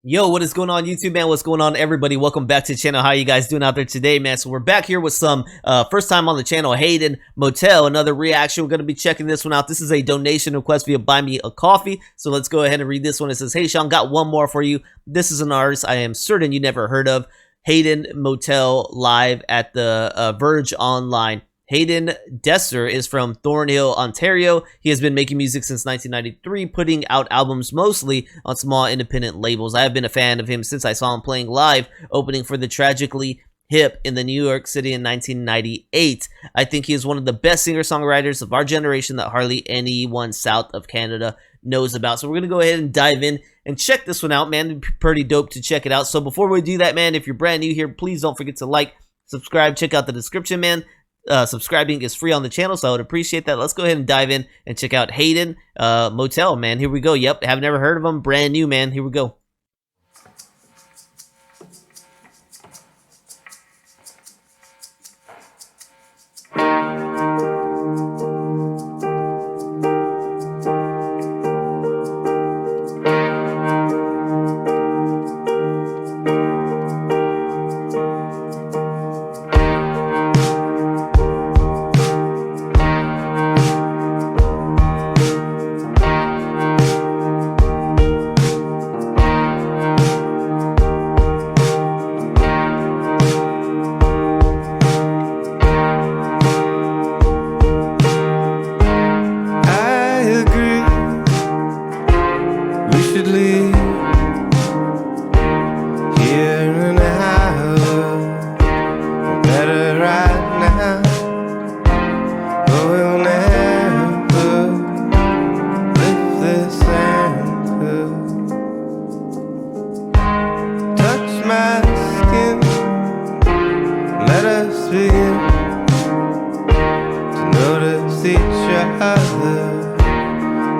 Yo, what is going on YouTube, man? What's going on, everybody? Welcome back to the channel. How you guys doing out there today, man? So we're back here with some first time on the channel, Hayden, Motel, another reaction. We're going to be checking this one out. This is a donation request via Buy Me a Coffee. So let's go ahead and read this one. It says, hey Sean, got one more for you. This is an artist I am certain you never heard of. Hayden Motel live at the Verge Online. Hayden Desser is from Thornhill, Ontario. He has been making music since 1993, putting out albums mostly on small independent labels. I have been a fan of him since I saw him playing live, opening for the Tragically Hip in the New York City in 1998. I think he is one of the best singer-songwriters of our generation that hardly anyone south of Canada knows about. So we're going to go ahead and dive in and check this one out, man. It'd be pretty dope to check it out. So before we do that, man, if you're brand new here, please don't forget to like, subscribe, check out the description, man. Subscribing is free on the channel, so I would appreciate that. Let's go ahead and dive in and check out Hayden Motel, man. Here we go. Yep, have never heard of him. Brand new, man. Here we go.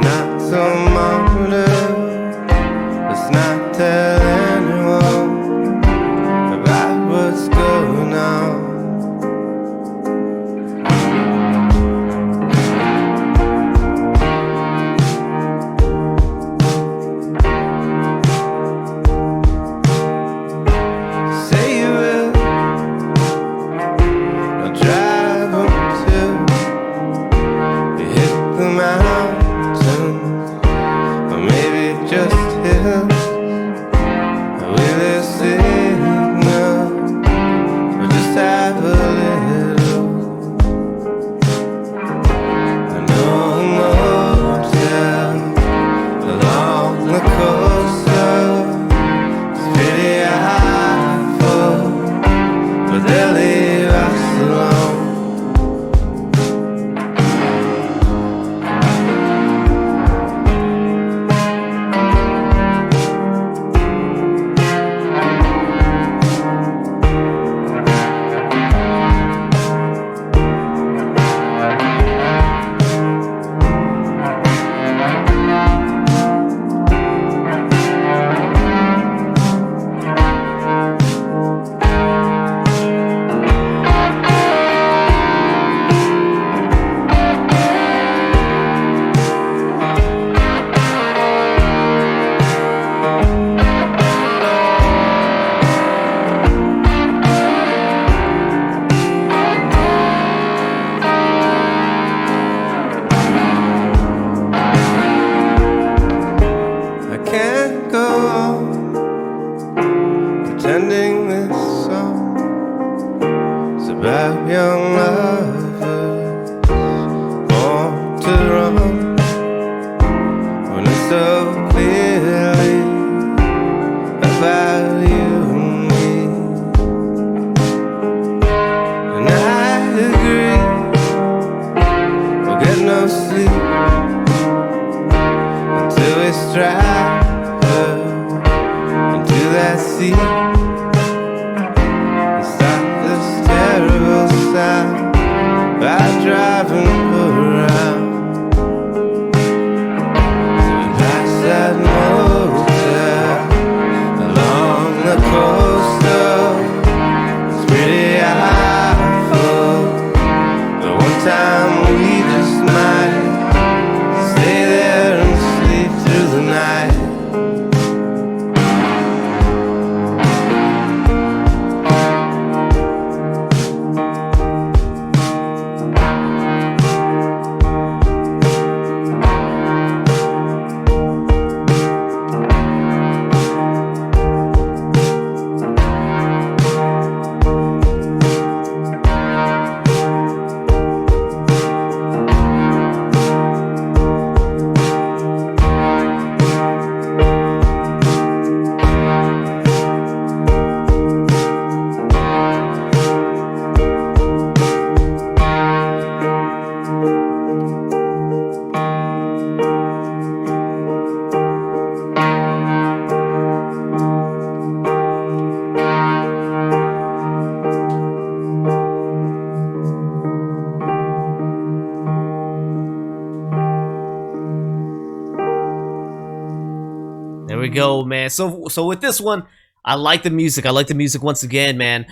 Not so motive. Let's not tell anyone about what's going on. Say you will. I'll drive until the mountains, or maybe just hills. Will it signal, or just have a little? I know a motel along the coast. It's pretty awful, but they'll leave us alone. Pretending this song is about young lovers born to run, when it's so clearly about you and me. And I agree, we'll get no sleep until we strike into that sea and stop this terrible sound by driving around. So we pass that motel along the coast. It's pretty awful, but one time we just might stay there and sleep through the night. go, man. So with this one, I like the music. I like the music once again, man.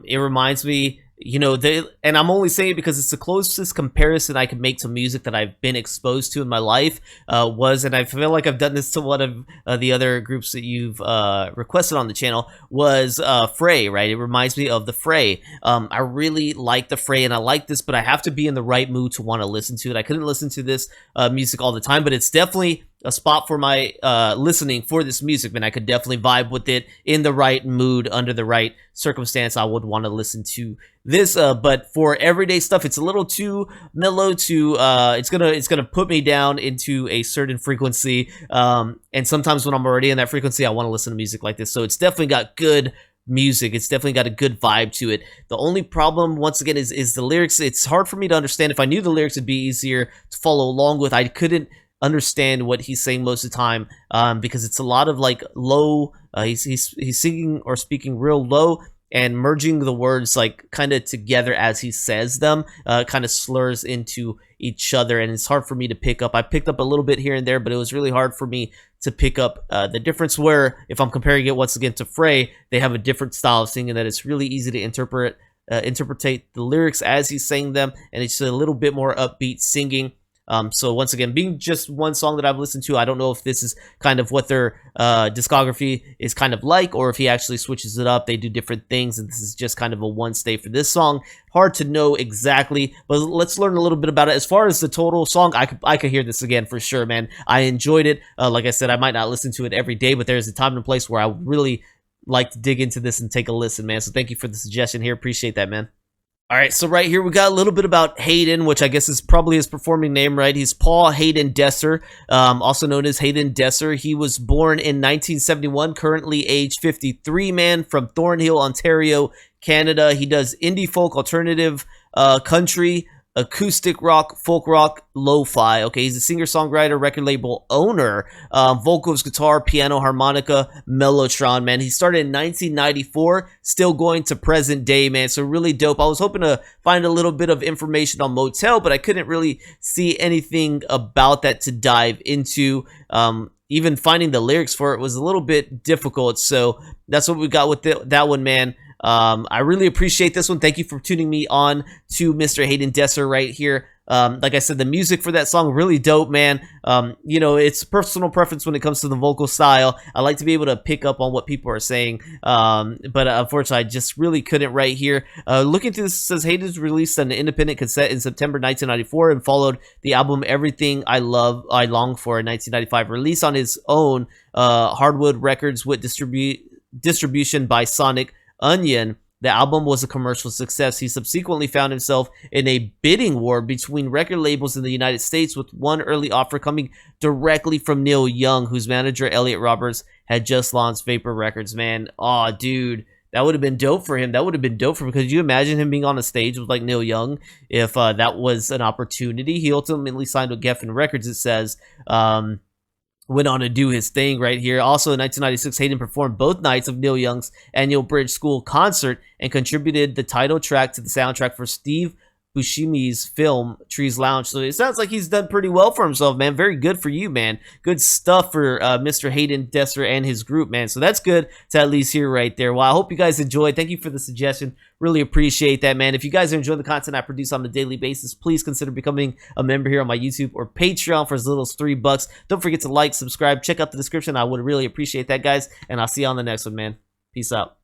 It reminds me, you know, and I'm only saying it because it's the closest comparison I can make to music that I've been exposed to in my life. And I feel like I've done this to one of the other groups that you've requested on the channel, was Fray, right? It reminds me of the Fray. I really like the Fray, and I like this, but I have to be in the right mood to want to listen to it. I couldn't listen to this music all the time, but it's definitely a spot for my listening for this music, man. I could definitely vibe with it in the right mood, under the right circumstance. I would want to listen to this, but for everyday stuff, it's a little too mellow. It's gonna put me down into a certain frequency, and sometimes when I'm already in that frequency, I want to listen to music like this. So it's definitely got good music. It's definitely got a good vibe to it. The only problem, once again, is the lyrics. It's hard for me to understand. If I knew the lyrics, it'd be easier to follow along with. I couldn't understand what he's saying most of the time, because it's a lot of like low, he's singing or speaking real low and merging the words like kind of together as he says them, kind of slurs into each other, and it's hard for me to pick up. I picked up a little bit here and there, but it was really hard for me to pick up the difference, where if I'm comparing it once again to Fray, they have a different style of singing that it's really easy to interpretate the lyrics as he's saying them, and it's a little bit more upbeat singing. So once again, being just one song that I've listened to, I don't know if this is kind of what their discography is kind of like, or if he actually switches it up. They do different things, and this is just kind of a one stay for this song. Hard to know exactly, but let's learn a little bit about it. As far as the total song, I could hear this again for sure, man. I enjoyed it. Like I said, I might not listen to it every day, but there's a time and place where I really like to dig into this and take a listen, man. So thank you for the suggestion here. Appreciate that, man. All right, so right here we got a little bit about Hayden, which I guess is probably his performing name, right? He's Paul Hayden Desser, also known as Hayden Desser. He was born in 1971, currently age 53, man, from Thornhill, Ontario, Canada. He does indie folk, alternative country, acoustic rock, folk rock, lo-fi. Okay, he's a singer-songwriter, record label owner, vocals, guitar, piano, harmonica, mellotron, man. He started in 1994, still going to present day, man. So really dope. I was hoping to find a little bit of information on Motel, but I couldn't really see anything about that to dive into. Even finding the lyrics for it was a little bit difficult. So that's what we got with that one, man. I really appreciate this one. Thank you for tuning me on to Mr. Hayden Desser right here. Like I said, the music for that song, really dope, man. You know, it's personal preference when it comes to the vocal style. I like to be able to pick up on what people are saying, but unfortunately, I just really couldn't right here. Looking through this, it says Hayden's released an independent cassette in September 1994 and followed the album Everything I Love, I Long For in 1995, released on his own Hardwood Records with distribution by Sonic Onion. The album was a commercial success. He subsequently found himself in a bidding war between record labels in the United States, with one early offer coming directly from Neil Young, whose manager Elliot Roberts had just launched Vapor Records, man. Aw, dude, that would have been dope for him. That would have been dope for him. Could you imagine him being on a stage with like Neil Young if that was an opportunity? He ultimately signed with Geffen Records, it says. Went on to do his thing right here. Also in 1996, Hayden performed both nights of Neil Young's annual Bridge School concert and contributed the title track to the soundtrack for Steve Buscemi's film Trees Lounge. So it sounds like he's done pretty well for himself, man. Very good for you, man. Good stuff for Mr. Hayden Desser and his group, man. So that's good to at least hear right there. Well, I hope you guys enjoyed. Thank you for the suggestion. Really appreciate that, man. If you guys are enjoying the content I produce on a daily basis, please consider becoming a member here on my YouTube or Patreon for as little as $3. Don't forget to like, subscribe, check out the description. I would really appreciate that, guys. And I'll see you on the next one, man. Peace out.